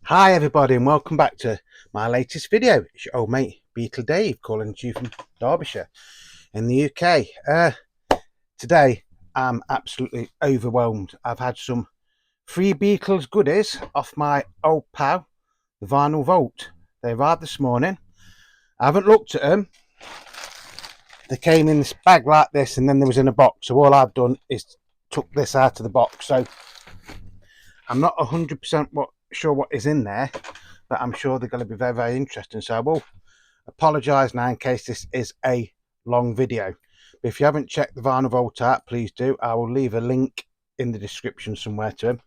Hi everybody and welcome back to my latest video. It's your old mate Beatle Dave calling to you from Derbyshire in the UK. Today I'm absolutely overwhelmed. I've had some free Beatles goodies off my old pal, the Vinyl Vault. They arrived this morning. I haven't looked at them. They came in this bag like this and then there was in a box. So all I've done is took this out of the box. So I'm not 100% sure what is in there, but I'm sure they're going to be very, very interesting. So I will apologise now in case this is a long video. But if you haven't checked the Vinyl Vault out, please do. I will leave a link in the description somewhere to him.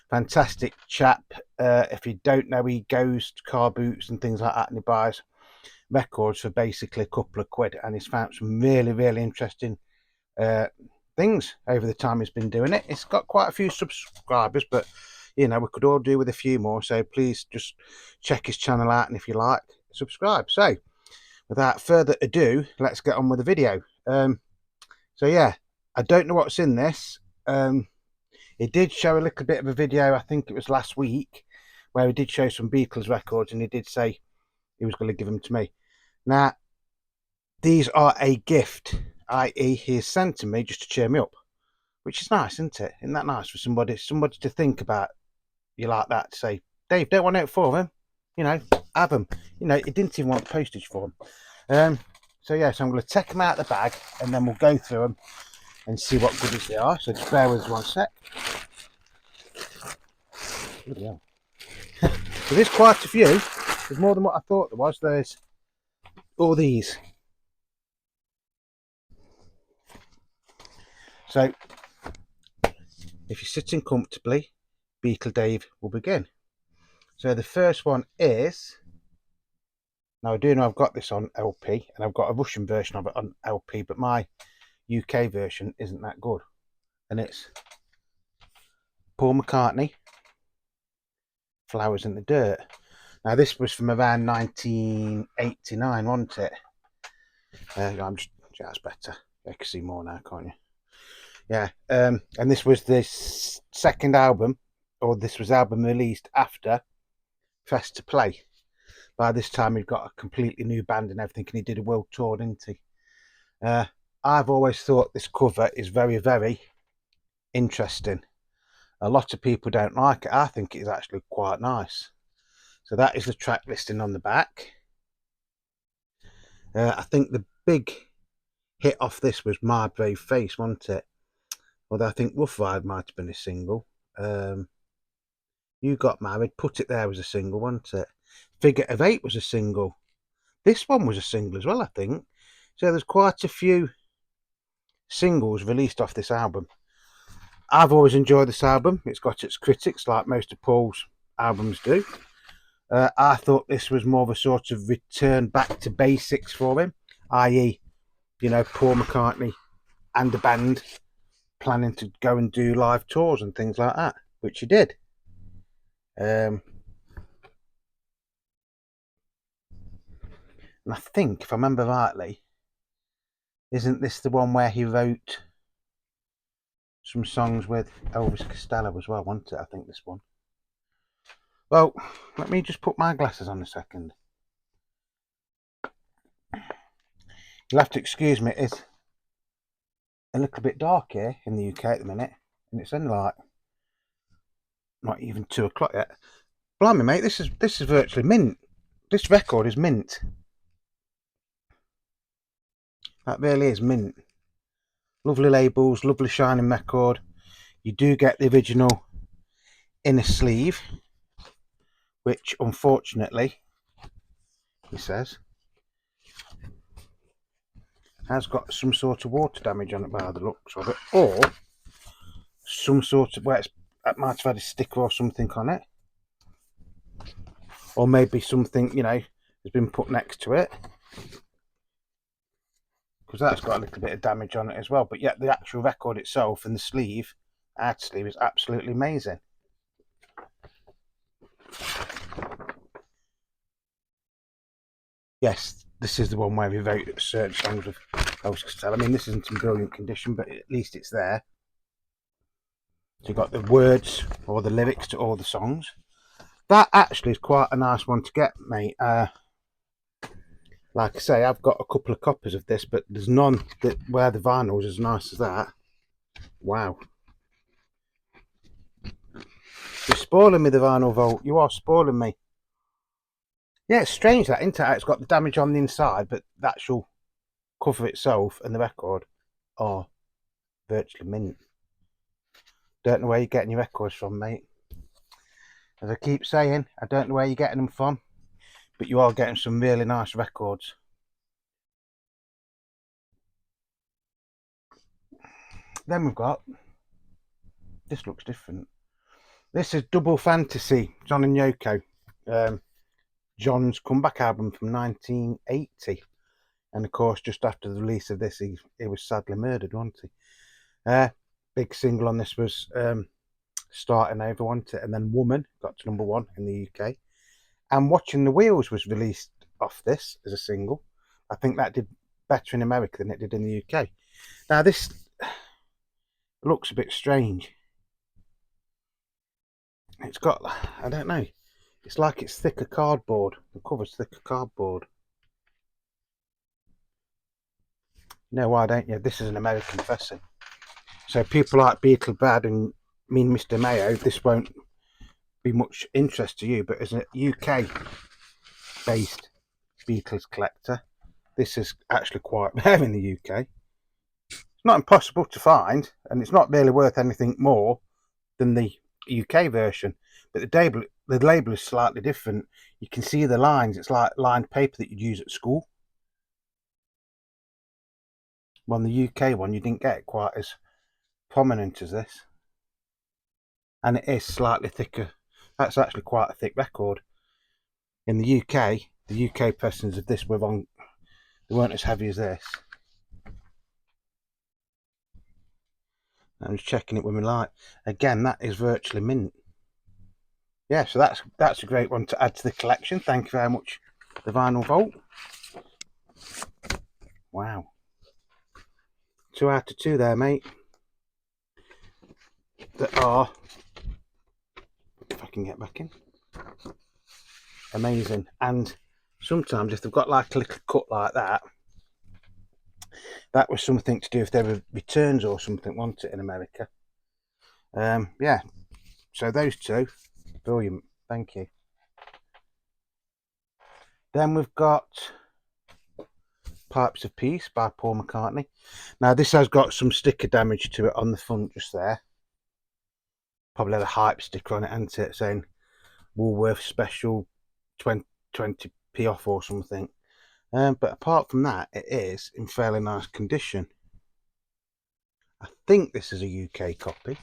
Fantastic chap. If you don't know, he goes to car boots and things like that and he buys records for basically a couple of quid, and he's found some really, really interesting things over the time he's been doing it. It's got quite a few subscribers, but you know, we could all do with a few more. So please just check his channel out, and if you like, subscribe. So without further ado, let's get on with the video. So yeah, I don't know what's in this. He did show a little bit of a video, I think it was last week, where he did show some Beatles records, and he did say he was going to give them to me. Now, these are a gift, i.e. he has sent to me just to cheer me up, which is nice, isn't it? Isn't that nice for somebody to think about you like that, to say, Dave, don't want it for him, you know, have them. You know, he didn't even want postage for them. So yeah, so I'm going to take them out of the bag and then we'll go through them and see what goodies they are. So just bear with us one sec. Bloody hell. So there's quite a few. There's more than what I thought there was. There's all these. So if you're sitting comfortably, Beatle Dave will begin. So the first one is, now I do know I've got this on LP and I've got a Russian version of it on LP, but my UK version isn't that good. And it's Paul McCartney, Flowers in the Dirt. Now this was from around 1989, wasn't it? That's better. You can see more now, can't you? Yeah, and this was the second album, or this was album released after Press to Play. By this time he'd got a completely new band and everything, and he did a world tour, didn't he? I've always thought this cover is very, very interesting. A lot of people don't like it. I think it's actually quite nice. So that is the track listing on the back. I think the big hit off this was My Brave Face, wasn't it? Although I think Rough Ride might have been a single. You Got Married, Put It There was a single, wasn't it? Figure of Eight was a single. This one was a single as well, I think. So there's quite a few singles released off this album. I've always enjoyed this album. It's got its critics, like most of Paul's albums do. I thought this was more of a sort of return back to basics for him, i.e., you know, Paul McCartney and the band planning to go and do live tours and things like that, which he did. And I think, if I remember rightly, isn't this the one where he wrote some songs with Elvis Costello as well, wasn't it? I think this one. Well, let me just put my glasses on a second. You'll have to excuse me, it's a little bit dark here in the UK at the minute, and it's only like not even 2 o'clock yet. Blimey, mate, this is virtually mint. This record is mint. That really is mint. Lovely labels, lovely shining record. You do get the original inner sleeve, which unfortunately, he says, has got some sort of water damage on it by the looks of it, or some sort of, it might have had a sticker or something on it, or maybe something, you know, has been put next to it, because that's got a little bit of damage on it as well. But yet the actual record itself and the sleeve, outer sleeve, is absolutely amazing. Yes, this is the one where we wrote certain songs of Elvis Costello. I mean, this isn't in brilliant condition, but at least it's there. So you've got the words or the lyrics to all the songs. That actually is quite a nice one to get, mate. Like I say, I've got a couple of copies of this, but there's none that where the vinyl is as nice as that. Wow. You're spoiling me, the vinyl vault. You are spoiling me. Yeah, it's strange that, isn't it? It's got the damage on the inside, but the actual cover itself and the record are virtually mint. Don't know where you're getting your records from, mate. As I keep saying, I don't know where you're getting them from, but you are getting some really nice records. Then we've got, this looks different. This is Double Fantasy, John and Yoko. John's comeback album from 1980. And of course, just after the release of this, he was sadly murdered, wasn't he? Big single on this was Starting Over, wasn't it? And then Woman got to #1 in the UK. And Watching the Wheels was released off this as a single. I think that did better in America than it did in the UK. Now this looks a bit strange. It's got, I don't know, it's like it's thicker cardboard. The cover's thicker cardboard. You know why, don't you? This is an American pressing. So people like Beatle Bad and Mean Mr. Mayo, this won't be much interest to you, but as a UK based Beatles collector, this is actually quite rare in the UK. It's not impossible to find, and it's not really worth anything more than the UK version, but the label is slightly different. You can see the lines. It's like lined paper that you'd use at school. On the UK one, you didn't get it quite as prominent as this, and it is slightly thicker. That's actually quite a thick record. In the UK pressings of this they weren't as heavy as this. I'm just checking it with my light. Again, that is virtually mint. Yeah, so that's a great one to add to the collection. Thank you very much, the Vinyl Vault. Wow. 2 out of 2 there, mate. That are, if I can get back in, amazing. And sometimes if they've got like a little cut like that, that was something to do if there were returns or something, wasn't it, in America? Yeah, so those two, brilliant, thank you. Then we've got Pipes of Peace by Paul McCartney. Now this has got some sticker damage to it on the front just there. Probably had a hype sticker on it, hasn't it, saying Woolworth special 20p off or something. But apart from that, it is in fairly nice condition. I think this is a UK copy.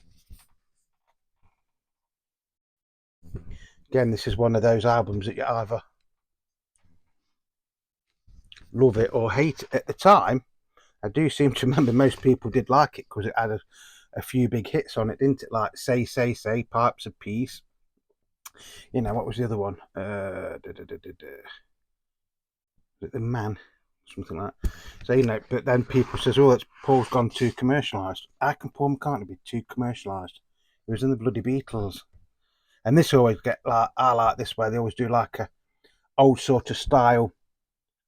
Again, this is one of those albums that you either love it or hate it. At the time, I do seem to remember most people did like it because it had a few big hits on it, didn't it? Like Say, Pipes of Peace. You know, what was the other one? The Man, something like that. So, you know, but then people says, oh, that's Paul's gone too commercialised. How can Paul McCartney be too commercialised? He was in the bloody Beatles. And this always get like, I like this way, they always do like a old sort of style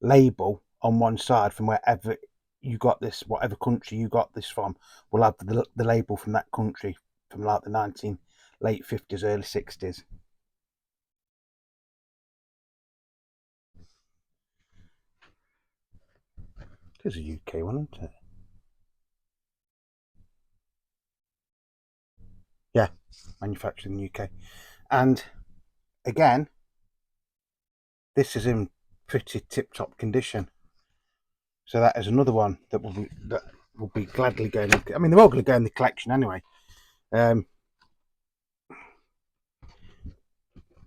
label on one side from wherever you got this, whatever country you got this from, will have the label from that country from like the late 50s, early 60s. There's a UK one, isn't it? Yeah, manufactured in the UK. And again, this is in pretty tip-top condition. So that is another one that will be gladly going in. I mean, they're all going to go in the collection anyway. The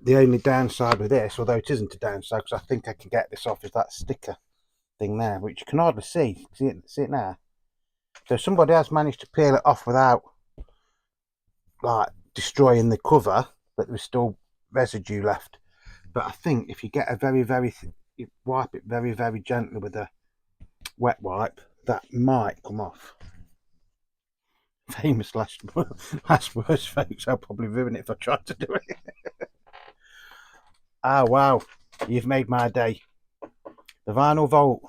only downside with this, although it isn't a downside, because I think I can get this off, is that sticker thing there, which you can hardly see. See it now? So somebody has managed to peel it off without like destroying the cover, but there's still residue left. But I think if you get you wipe it very, very gently with a wet wipe, that might come off. Famous last words, folks. I'll probably ruin it if I try to do it. Ah, wow. You've made my day. The Vinyl Vault.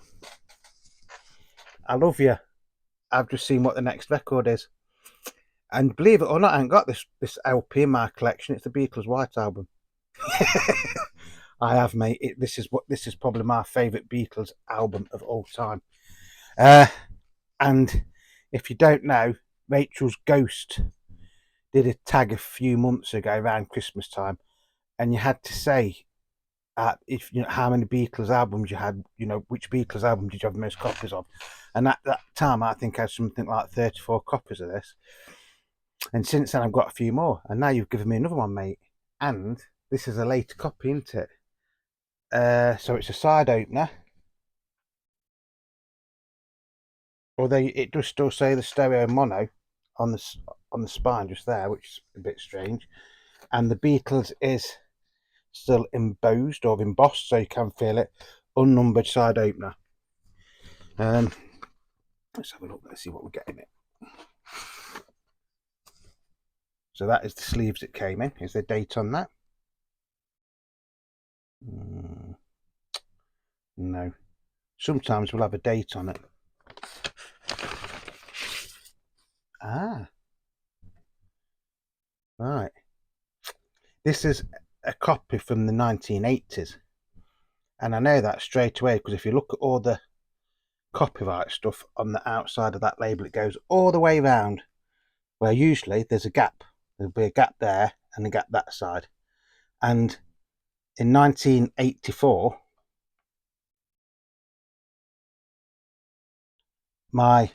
I love you. I've just seen what the next record is. And believe it or not, I ain't got this LP in my collection. It's the Beatles White Album. I have, mate. This is probably my favourite Beatles album of all time. And if you don't know, Rachel's Ghost did a tag a few months ago around Christmas time, and you had to say if you know how many Beatles albums you had, which Beatles album did you have the most copies of, and at that time I think I had something like 34 copies of this, and since then I've got a few more, and now you've given me another one, mate, and this is a later copy, isn't it? So it's a side opener, although it does still say the stereo mono on the spine just there, which is a bit strange, and the Beatles is still embossed or embossed, so you can feel it. Unnumbered side opener. Let's have a look. Let's see what we're getting it. So that is the sleeves that came in. Is there a date on that? No. Sometimes we'll have a date on it. Ah. Right. This is a copy from the 1980s. And I know that straight away because if you look at all the copyright stuff on the outside of that label, it goes all the way around, where usually there's a gap. There'll be a gap there and a gap that side. And in 1984, my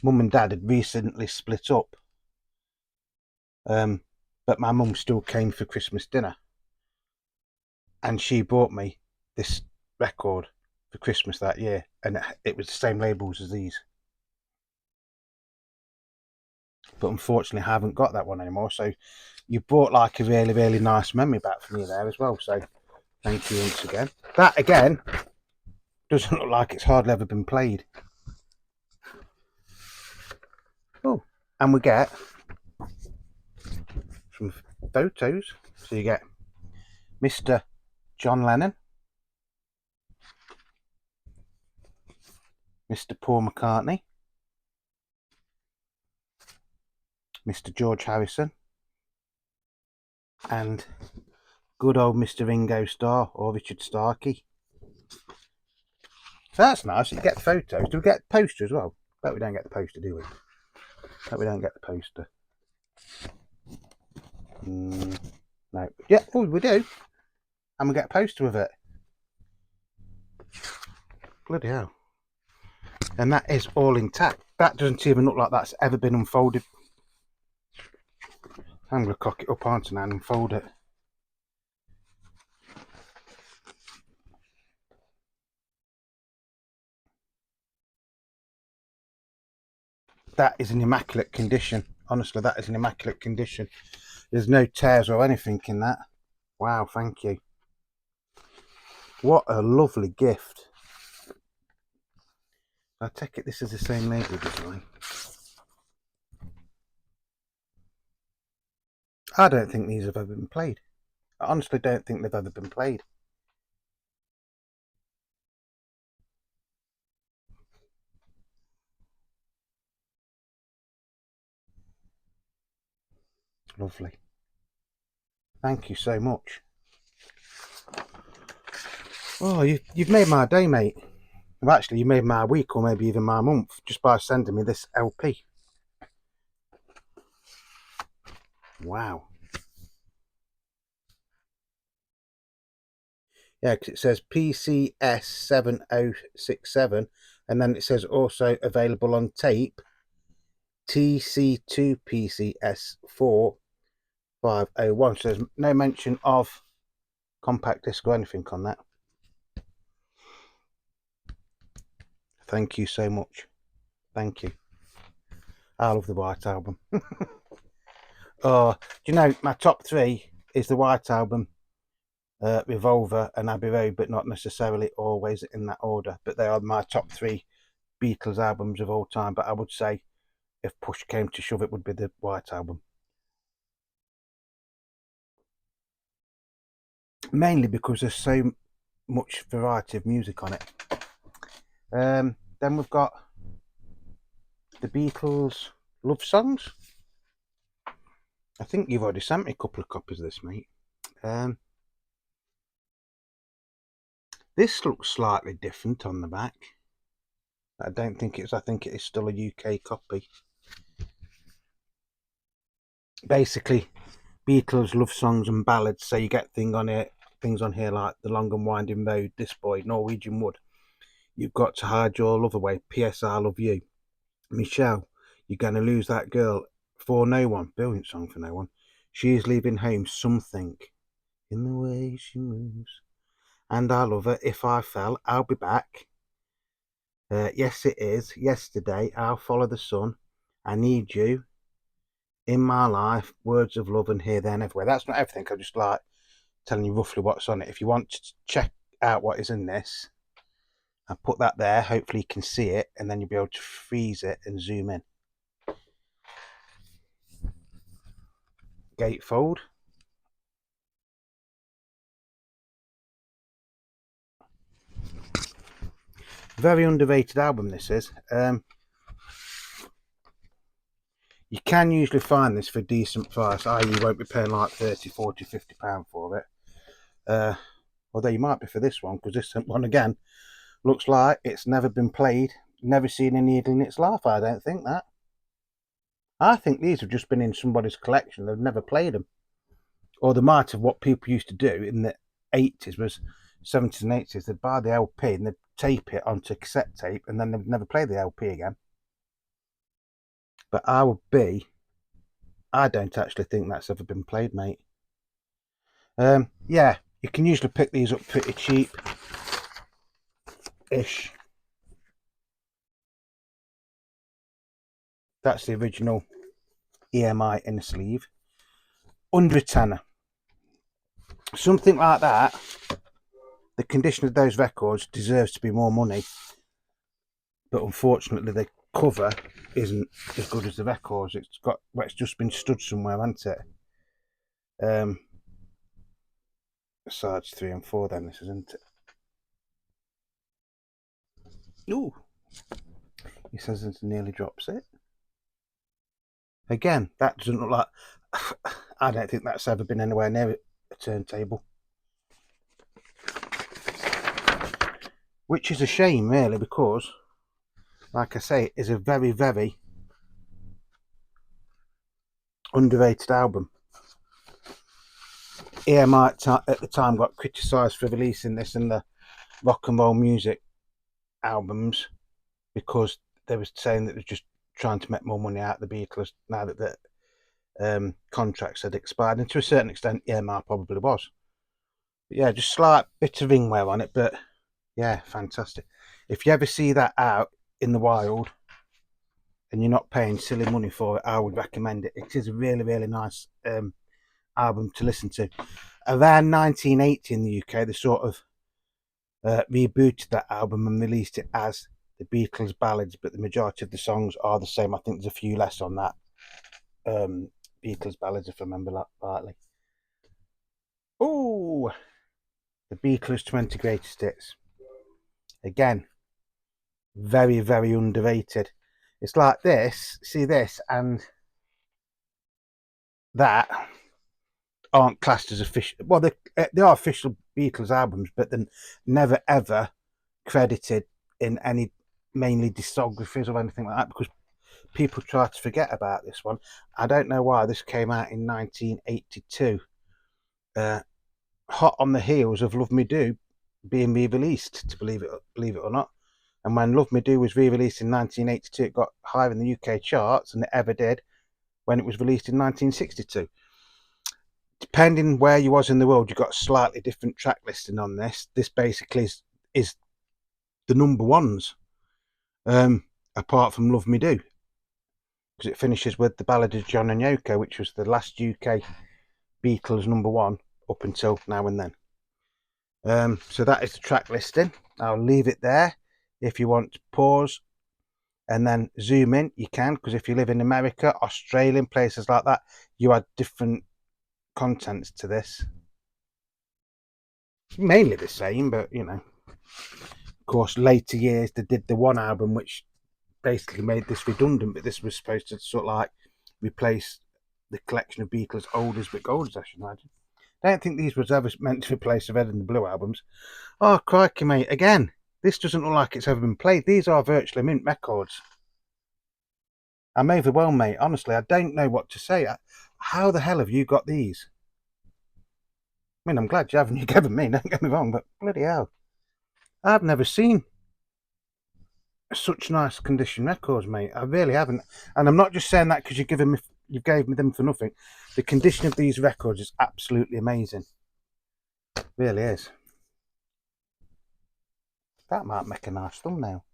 mum and dad had recently split up, but my mum still came for Christmas dinner, and she bought me this record for Christmas that year, and it was the same labels as these, but unfortunately I haven't got that one anymore. So you brought like a really nice memory back for me there as well, so thank you once again. That again doesn't look like it's hardly ever been played. Oh, and we get some photos. So you get Mr. John Lennon, Mr. Paul McCartney, Mr. George Harrison, and good old Mr. Ringo Starr or Richard Starkey. So that's nice. You get photos. Do we get the poster as well? Bet we don't get the poster, do we? Bet we don't get the poster. No. Yeah, oh, we do. And we get a poster with it. Bloody hell. And that is all intact. That doesn't even look like that's ever been unfolded. I'm going to cock it up, aren't I, and unfold it. That is in immaculate condition. Honestly, that is in immaculate condition. There's no tears or anything in that. Wow, thank you. What a lovely gift. I take it this is the same label design. I don't think these have ever been played. I honestly don't think they've ever been played. Lovely. Thank you so much. Oh, you've made my day, mate. Well, actually, you made my week or maybe even my month just by sending me this LP. Wow. Yeah, because it says PCS 7067 and then it says also available on tape TC2 PCS 4501. So there's no mention of compact disc or anything on that. Thank you so much. Thank you. I love the White Album. Oh, do you know, my top three is the White Album, Revolver and Abbey Road, but not necessarily always in that order. But they are my top three Beatles albums of all time. But I would say, if push came to shove, it would be the White Album. mainly because there's so much variety of music on it. Then we've got the Beatles love songs. I think you've already sent me a couple of copies of this, mate. This looks slightly different on the back. I don't think it's. I think it is still a UK copy. Basically, Beatles love songs and ballads. So you get things on here like The Long and Winding Road, This Boy, Norwegian Wood, You've Got to Hide Your Love Away, P.S. I Love You, Michelle, You're Gonna Lose That Girl, For No One, brilliant song for no one. She is leaving home, something in the way she moves, and I love her. If I fell, I'll be back. Yes, it is. Yesterday, I'll follow the sun. I need you in my life. Words of love and here, there, and everywhere. That's not everything. I just like telling you roughly what's on it. If you want to check out what is in this, I put that there. Hopefully, you can see it, and then you'll be able to freeze it and zoom in. Gatefold. Very underrated album. This is. You can usually find this for a decent price, i.e. you won't be paying like 30, 40, 50 pound for it. Although you might be for this one, because this one again looks like it's never been played, never seen a needle in its life. I don't think that. I think these have just been in somebody's collection. They've never played them. Or they might have. What people used to do in the 80s was 70s and 80s, they'd buy the LP and they'd tape it onto cassette tape and then they'd never play the LP again. But I don't actually think that's ever been played, mate. Yeah, you can usually pick these up pretty cheap-ish. That's the original EMI in the sleeve. Under a tenner. Something like that, the condition of those records deserves to be more money. But unfortunately, the cover isn't as good as the records. It's just been stood somewhere, hasn't it? Sides 3 and 4 then, this isn't it? Ooh. He says it nearly drops it. Again, that doesn't look like... I don't think that's ever been anywhere near a turntable. Which is a shame, really, because, like I say, it is a very, very underrated album. EMI at the time got criticised for releasing this in the rock and roll music albums because they were saying that they're just trying to make more money out of the Beatles now that the contracts had expired, and to a certain extent EMI probably was. But yeah, just slight bit of ring wear on it, but yeah, fantastic. If you ever see that out in the wild and you're not paying silly money for it, I would recommend it. It is a really, really nice album to listen to. Around 1980 in the UK, they sort of rebooted that album and released it as the Beatles ballads, but the majority of the songs are the same. I think there's a few less on that Beatles ballads, if I remember that rightly. Oh, the Beatles 20 Greatest Hits. Again, very, very underrated. It's like this, see this, and that aren't classed as official. Well, they are official Beatles albums, but then never ever credited in any mainly discographies or anything like that because people try to forget about this one. I don't know why. This came out in 1982, hot on the heels of Love Me Do being re-released, to believe it or not. And when Love Me Do was re-released in 1982, it got higher in the UK charts than it ever did when it was released in 1962. Depending where you was in the world, you got a slightly different track listing on this. This basically is the number ones, apart from Love Me Do, because it finishes with the Ballad of John and Yoko, which was the last UK Beatles number one up until Now and Then. So that is the track listing. I'll leave it there. If you want to pause and then zoom in, you can, because if you live in America, Australia, places like that, you add different contents to this. mainly the same, but you know, of course, later years they did the one album which basically made this redundant, but this was supposed to sort of like replace the collection of Beatles' oldies but goldies, I should imagine. I don't think these was ever meant to replace the Red and the Blue albums. Oh, crikey, mate. Again, this doesn't look like it's ever been played. These are virtually mint records. I'm overwhelmed, mate. Honestly, I don't know what to say. How the hell have you got these? I mean, I'm glad you haven't given me, don't get me wrong, but bloody hell. I've never seen such nice condition records, mate. I really haven't. And I'm not just saying that because you gave me them for nothing. The condition of these records is absolutely amazing. It really is. That might make a nice thumbnail.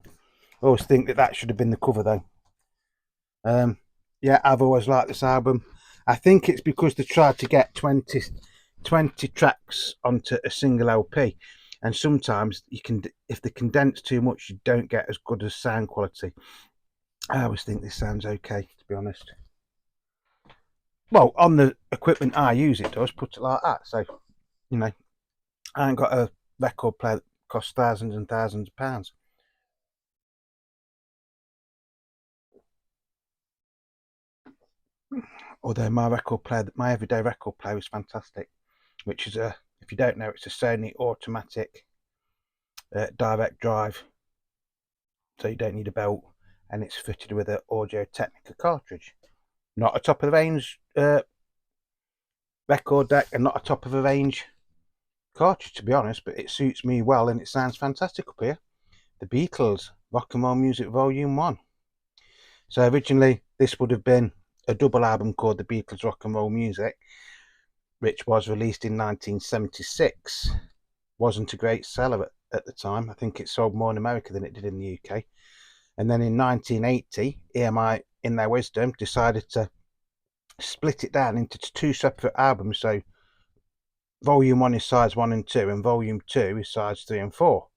I always think that should have been the cover, though. Yeah, I've always liked this album. I think it's because they tried to get 20 tracks onto a single LP, and sometimes you can, if they condense too much, you don't get as good as sound quality. I always think this sounds okay, to be honest. Well, on the equipment I use, it does, put it like that. So, you know, I ain't got a record player that costs thousands and thousands of pounds. Although my everyday record player is fantastic, which is if you don't know, it's a Sony automatic direct drive, so you don't need a belt, and it's fitted with an Audio Technica cartridge. Not a top of the range record deck, and not a top of the range cartridge, to be honest, but it suits me well and it sounds fantastic up here. The Beatles, Rock and Roll Music Volume 1. So originally this would have been a double album called The Beatles Rock and Roll Music, which was released in 1976. Wasn't a great seller at the time. I think it sold more in America than it did in the UK. And then in 1980, EMI, in their wisdom, decided to split it down into two separate albums. So Volume 1 is sides 1 and 2, and Volume 2 is sides 3 and 4.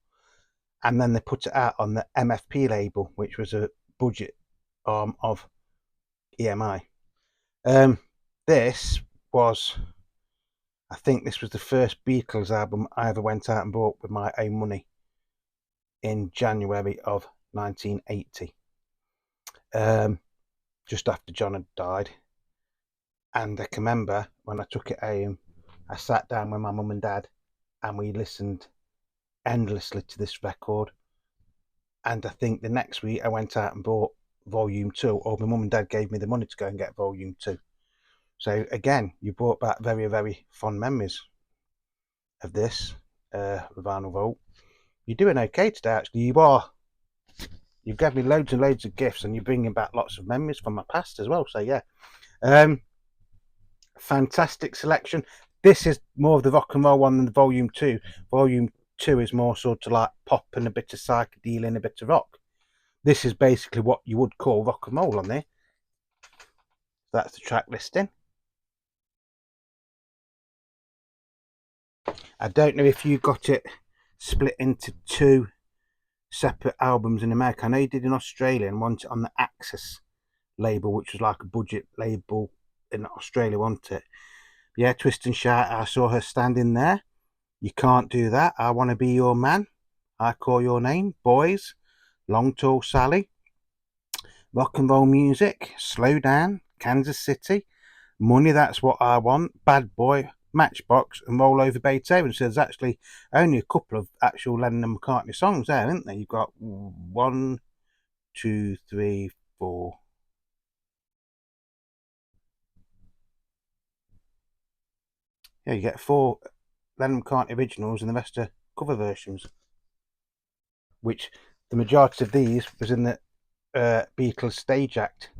And then they put it out on the MFP label, which was a budget arm of EMI. This was, I think this was the first Beatles album I ever went out and bought with my own money in January of 1980, just after John had died. And I can remember when I took it home, I sat down with my mum and dad and we listened endlessly to this record. And I think the next week I went out and bought Volume 2, or my mum and dad gave me the money to go and get Volume 2. So again, you brought back very, very fond memories of this Vinyl Vault. You're doing okay today, actually. You've given me loads and loads of gifts, and you're bringing back lots of memories from my past as well. So yeah, fantastic selection. This is more of the rock and roll one than the Volume 2. Volume 2 is more sort of like pop and a bit of psychedelia and a bit of rock. This is basically what you would call rock and roll on there. That's the track listing. I don't know if you got it split into two separate albums in America. I know you did in Australia and one on the Axis label, which was like a budget label in Australia, wasn't it? Yeah, Twist and Shout. I saw her standing there. You Can't Do That. I Want to Be Your Man. I Call Your Name. Boys. Long Tall Sally. Rock and Roll Music. Slow Down. Kansas City. Money, That's What I Want. Bad Boy. Matchbox and Roll Over Beethoven. So there's actually only a couple of actual Lennon and McCartney songs there, isn't there? You've got 1, 2, 3, 4. Yeah, you get 4 Lennon McCartney originals and the rest are cover versions. Which the majority of these was in the Beatles stage act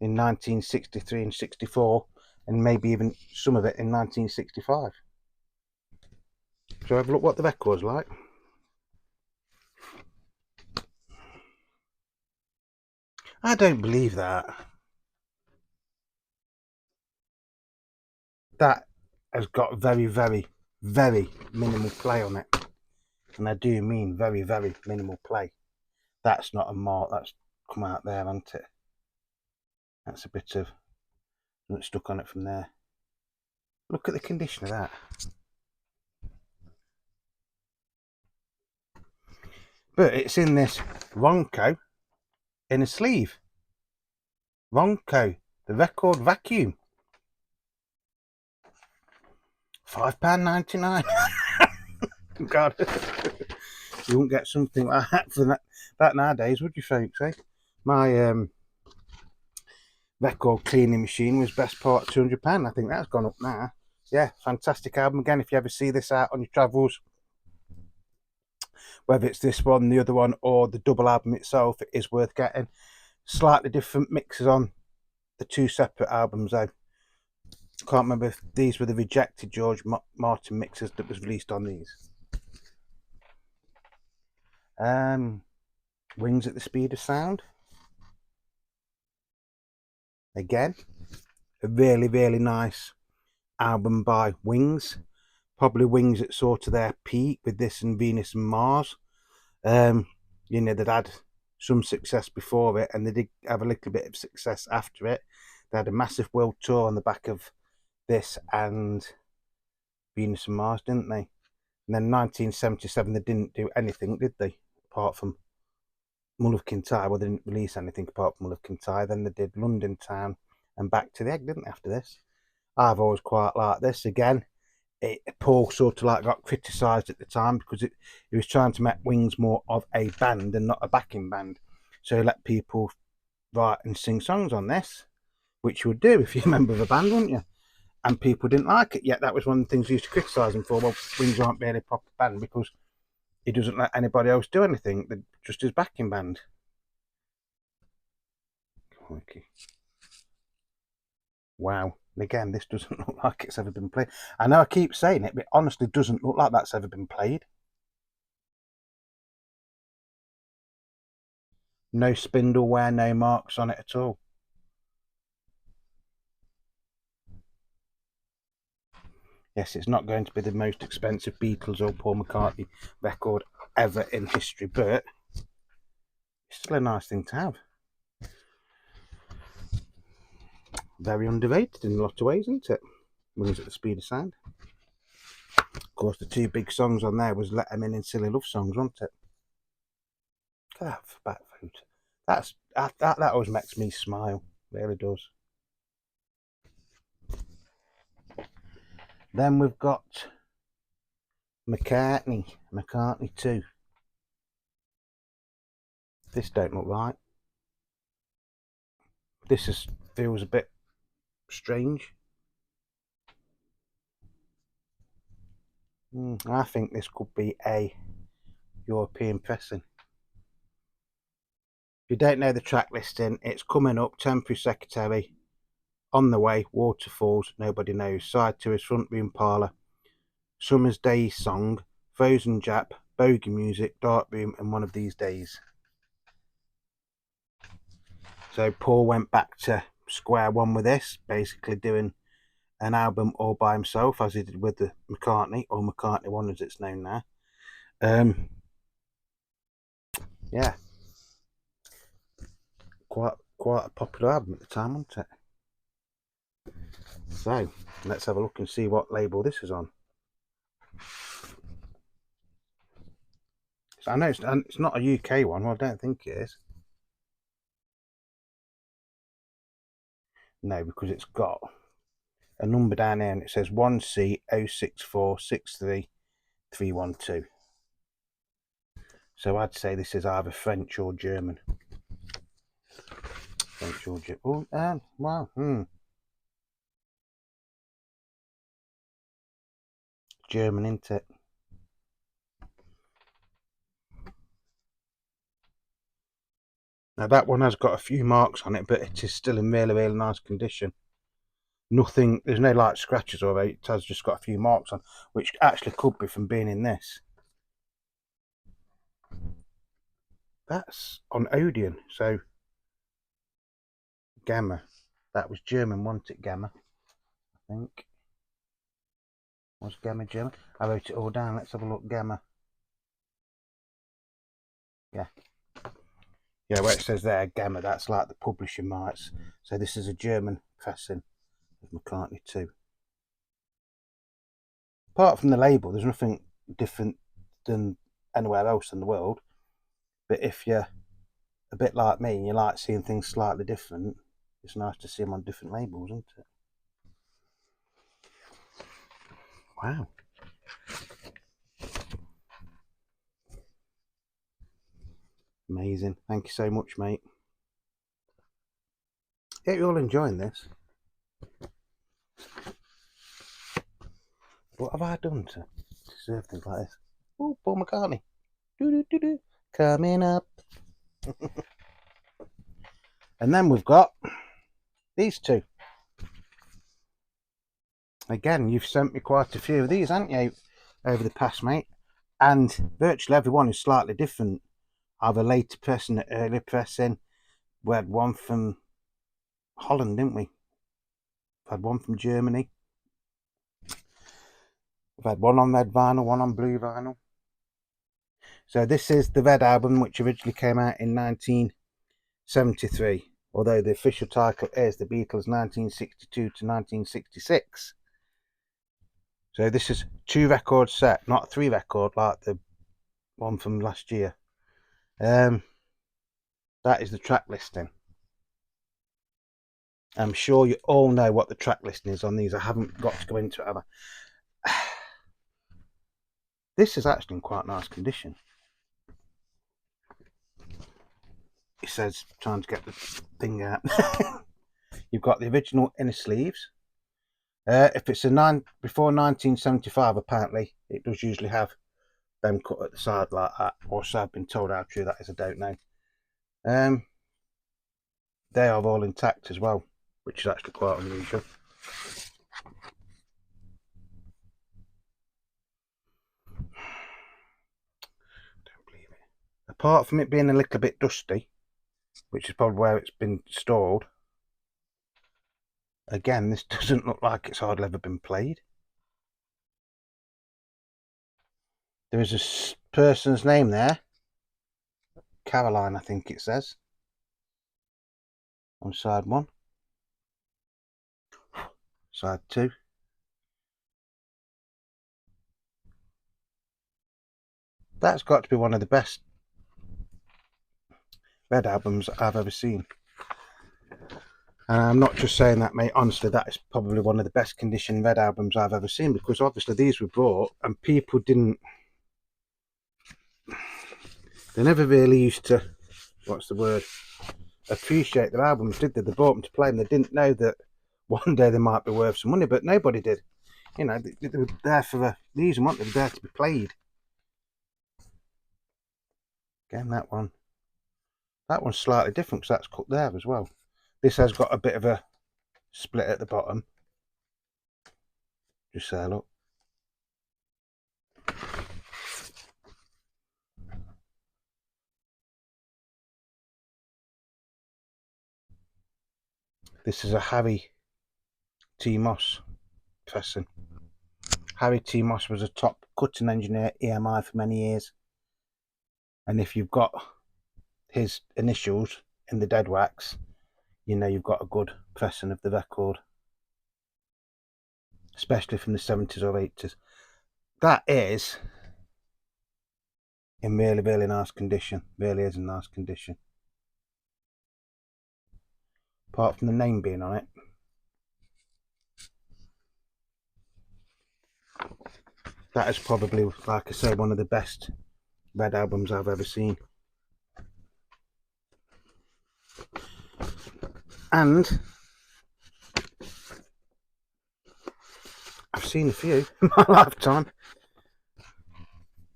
in 1963 and 64, and maybe even some of it in 1965. So have a look what the record's like. I don't believe that. That has got very, very, very minimal play on it. And I do mean very, very minimal play. That's not a mark, that's come out there, hasn't it? That's a bit of stuck on it from there. Look at the condition of that. But it's in this Ronco in a sleeve. Ronco, the record vacuum. £5.99. God, you wouldn't get something like that for that nowadays, would you, folks? Eh? My record cleaning machine was best part £200. I think that's gone up now. Yeah, fantastic album. Again, if you ever see this out on your travels, whether it's this one, the other one, or the double album itself, it is worth getting. Slightly different mixes on the two separate albums, though. Can't remember if these were the rejected George Martin mixes that was released on these. Wings at the Speed of Sound. Again, a really, really nice album by Wings. Probably Wings at sort of their peak with this and Venus and Mars. You know, they'd had some success before it, and they did have a little bit of success after it. They had a massive world tour on the back of this and Venus and Mars, didn't they? And then 1977, they didn't do anything, did they? Apart from Mull of Kintyre. Well, they didn't release anything apart from Mull of Kintyre. Then they did London Town and Back to the Egg, didn't they, after this? I've always quite liked this. Again, Paul sort of like got criticised at the time because he was trying to make Wings more of a band and not a backing band. So he let people write and sing songs on this, which you would do if you're a member of a band, wouldn't you? And people didn't like it. Yet that was one of the things he used to criticise him for. Well, Wings aren't really a proper band because he doesn't let anybody else do anything. They're just his backing band. Okay. Wow. And again, this doesn't look like it's ever been played. I know I keep saying it, but it honestly doesn't look like that's ever been played. No spindle wear, no marks on it at all. Yes, it's not going to be the most expensive Beatles or Paul McCartney record ever in history, but it's still a nice thing to have. Very underrated in a lot of ways, isn't it? Wings at the Speed of Sound. Of course, the two big songs on there was Let 'Em In and Silly Love Songs, wasn't it? Look at that back photo. That always makes me smile. It really does. Then we've got McCartney II. This don't look right. This feels a bit strange. I think this could be a European pressing. If you don't know the track listing, it's Coming Up, Temporary Secretary, On the Way, Waterfalls, Nobody Knows, Side 2 is Front Room Parlour, Summer's Day Song, Frozen Jap, Bogey Music, Dark Room, and One of These Days. So Paul went back to square one with this, basically doing an album all by himself, as he did with the McCartney, or McCartney 1 as it's known now. Yeah, quite a popular album at the time, wasn't it? So let's have a look and see what label this is on. So I know it's not a UK one. Well, I don't think it is. No, because it's got a number down here and it says 1C06463312. So I'd say this is either French or German. French or German. Oh, wow. German, isn't it? Now that one has got a few marks on it, but it is still in really, really nice condition. Nothing, there's no like scratches or it has just got a few marks on, which actually could be from being in this. That's on Odeon, so Gamma. That was German, wasn't it? Gamma, I think. Was Gamma German? I wrote it all down. Let's have a look. Gamma. Yeah. Yeah, where it says there, Gamma, that's like the publishing rights. So this is a German pressing of McCartney II. apart from the label, there's nothing different than anywhere else in the world. But if you're a bit like me and you like seeing things slightly different, it's nice to see them on different labels, isn't it? Wow. Amazing. Thank you so much, mate. Yeah, you're all enjoying this. What have I done to deserve things like this? Oh, Paul McCartney. Do-do-do-do. Coming up. And then we've got these two. Again, you've sent me quite a few of these, haven't you, over the past, mate? And virtually everyone is slightly different. Either later pressing, early pressing. We had one from Holland, didn't we? We've had one from Germany. We've had one on red vinyl, one on blue vinyl. So this is the Red Album, which originally came out in 1973, although the official title is The Beatles 1962 to 1966. So this is 2 record set, not 3 record like the one from last year. That is the track listing. I'm sure you all know what the track listing is on these. I haven't got to go into it, have I? This is actually in quite nice condition. It says, trying to get the thing out. You've got the original inner sleeves. If it's before 1975, apparently it does usually have them cut at the side like that, or so I've been told. How true that is, I don't know. They are all intact as well, which is actually quite unusual. Don't believe it. Apart from it being a little bit dusty, which is probably where it's been stored, again, this doesn't look like it's hardly ever been played. There is a person's name there, Caroline, I think it says, on side 1. Side 2. That's got to be one of the best Red albums I've ever seen. And I'm not just saying that, mate. Honestly, that is probably one of the best condition Red albums I've ever seen, because obviously these were bought and people didn't... They never really used to... What's the word? Appreciate their albums, did they? They bought them to play them. They didn't know that one day they might be worth some money, but nobody did. You know, they were there for a reason, weren't they? They were there to be played. Again, that one's slightly different because that's cut there as well. This has got a bit of a split at the bottom. Just say look. This is a Harry T. Moss pressing. Harry T. Moss was a top cutting engineer at EMI for many years. And if you've got his initials in the dead wax, you know you've got a good pressing of the record. Especially from the 70s or 80s. That is in really, really nice condition. Really is in nice condition. Apart from the name being on it. That is probably, like I say, one of the best Red albums I've ever seen. And I've seen a few in my lifetime.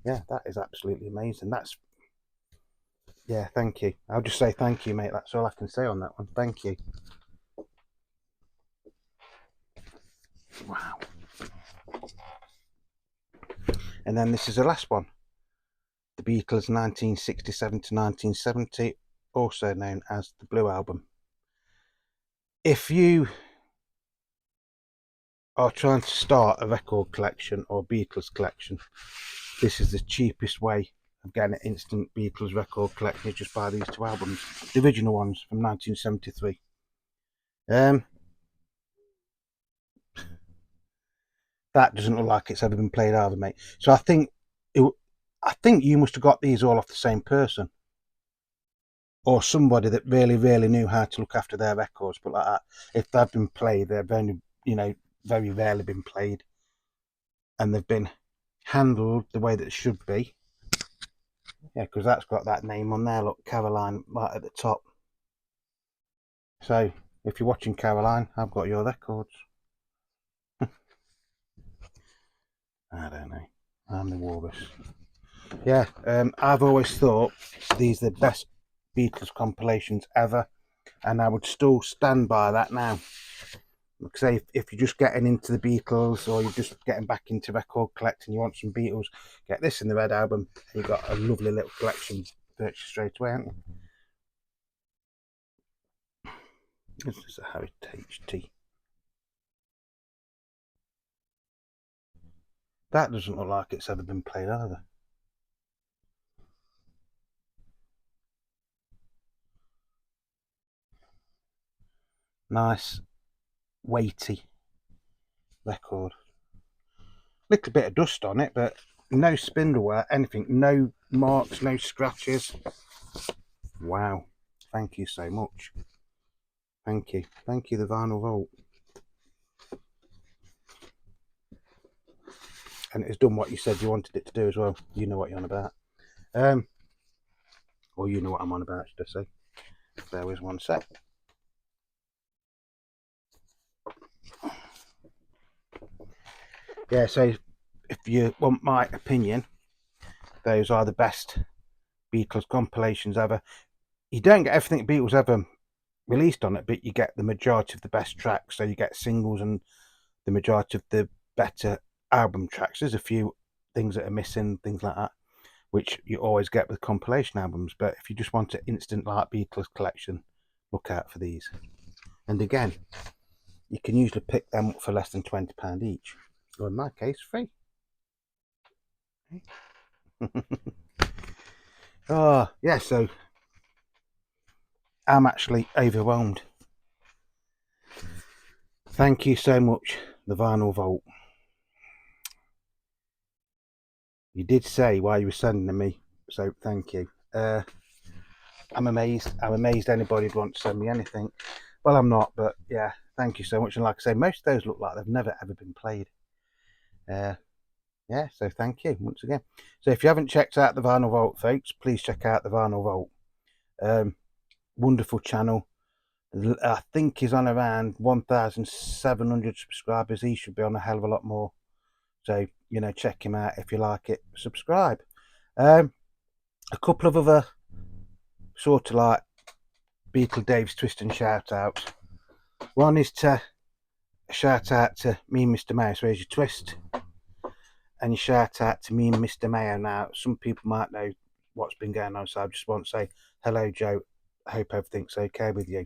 Yeah, that is absolutely amazing. That's... Yeah, thank you. I'll just say thank you, mate. That's all I can say on that one. Thank you. Wow. And then this is the last one. The Beatles 1967 to 1970, also known as the Blue Album. If you are trying to start a record collection or Beatles collection, this is the cheapest way of getting an instant Beatles record collection, is just buy these 2 albums, the original ones from 1973. That doesn't look like it's ever been played either, mate. So I think you must have got these all off the same person, or somebody that really, really knew how to look after their records. But like that, if they've been played, they've only, very rarely been played, and they've been handled the way that it should be. Yeah, because that's got that name on there. Look, Caroline, right at the top. So if you're watching, Caroline, I've got your records. I don't know. I'm the walrus. Yeah, I've always thought these are the best Beatles compilations ever, and I would still stand by that now. Like I say, if you're just getting into the Beatles, or you're just getting back into record collecting, you want some Beatles, get this in the red album, and you've got a lovely little collection virtually straight away, haven't you? This is a heritage tea. That doesn't look like it's ever been played either. Nice, weighty record. Little bit of dust on it, but no spindle wear, anything, no marks, no scratches. Wow, thank you so much. Thank you, the Vinyl Vault. And it's done what you said you wanted it to do as well. You know what you're on about. Or you know what I'm on about, should I say. There was one sec. Yeah, so if you want my opinion, those are the best Beatles compilations ever. You don't get everything Beatles ever released on it, but you get the majority of the best tracks. So you get singles and the majority of the better album tracks. There's a few things that are missing, things like that, which you always get with compilation albums. But if you just want an instant like Beatles collection, look out for these. And again, you can usually pick them up for less than £20 each, or in my case, free. Oh yeah, so I'm actually overwhelmed. Thank you so much, the Vinyl Vault. You did say why you were sending them me, so thank you. I'm amazed. I'm amazed anybody would want to send me anything. Well, I'm not, but yeah, thank you so much. And like I say, most of those look like they've never ever been played. Yeah, so thank you once again. So if you haven't checked out the Vinyl Vault, folks, please check out the Vinyl Vault. Wonderful channel. I think he's on around 1,700 subscribers. He should be on a hell of a lot more. So, check him out if you like it. Subscribe. A couple of other sort of like Beatle Dave's twist and shout outs. One is to shout out to me and Mr. Mayo. So here's your twist. And you shout out to me and Mr. Mayo. Now, some people might know what's been going on, so I just want to say hello, Joe. I hope everything's okay with you.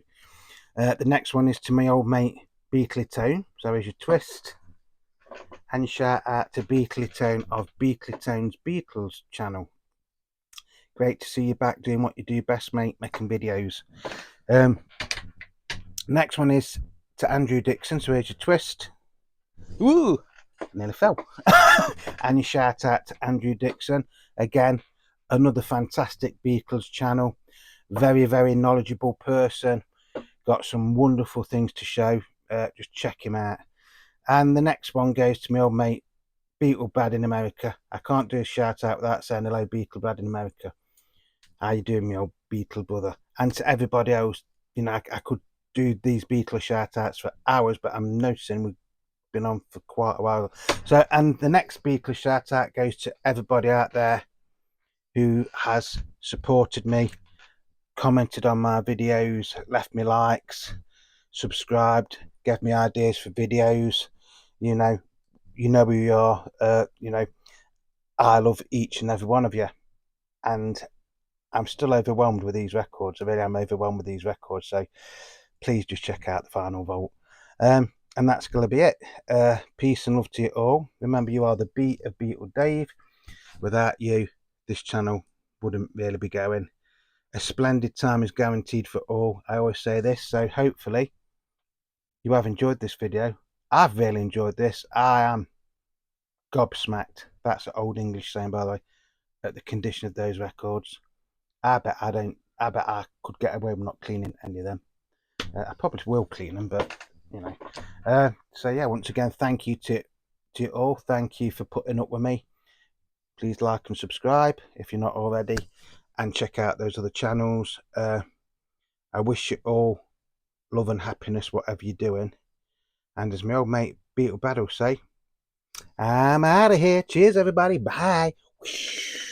The next one is to my old mate Beatles. So here's your twist. And you shout out to Beatles of Beatles Beatles channel. Great to see you back doing what you do best, mate, making videos. Next one is to Andrew Dixon. So here's your twist. Woo! Nearly fell. And you shout out to Andrew Dixon. Again, another fantastic Beatles channel. Very, very knowledgeable person. Got some wonderful things to show. Just check him out. And the next one goes to my old mate Beatle Brad in America. I can't do a shout out without saying hello, Beatle Brad in America. How you doing, my old Beatle brother? And to everybody else, I could do these Beatles shout outs for hours, but I'm noticing we've been on for quite a while. So, and the next Beatles shout out goes to everybody out there who has supported me, commented on my videos, left me likes, subscribed, gave me ideas for videos. You know who you are. I love each and every one of you, and I'm still overwhelmed with these records. I really am overwhelmed with these records. So please just check out the Vinyl Vault. And that's going to be it. Peace and love to you all. Remember, you are the beat of Beatle Dave. Without you, this channel wouldn't really be going. A splendid time is guaranteed for all. I always say this. So hopefully you have enjoyed this video. I've really enjoyed this. I am gobsmacked. That's an old English saying, by the way, at the condition of those records. I bet I could get away with not cleaning any of them. I probably will clean them, but you know. So yeah, once again, thank you to you all. Thank you for putting up with me. Please like and subscribe if you're not already, and check out those other channels. I wish you all love and happiness, whatever you're doing. And as my old mate Beatles will say, I'm out of here. Cheers, everybody. Bye. Whoosh.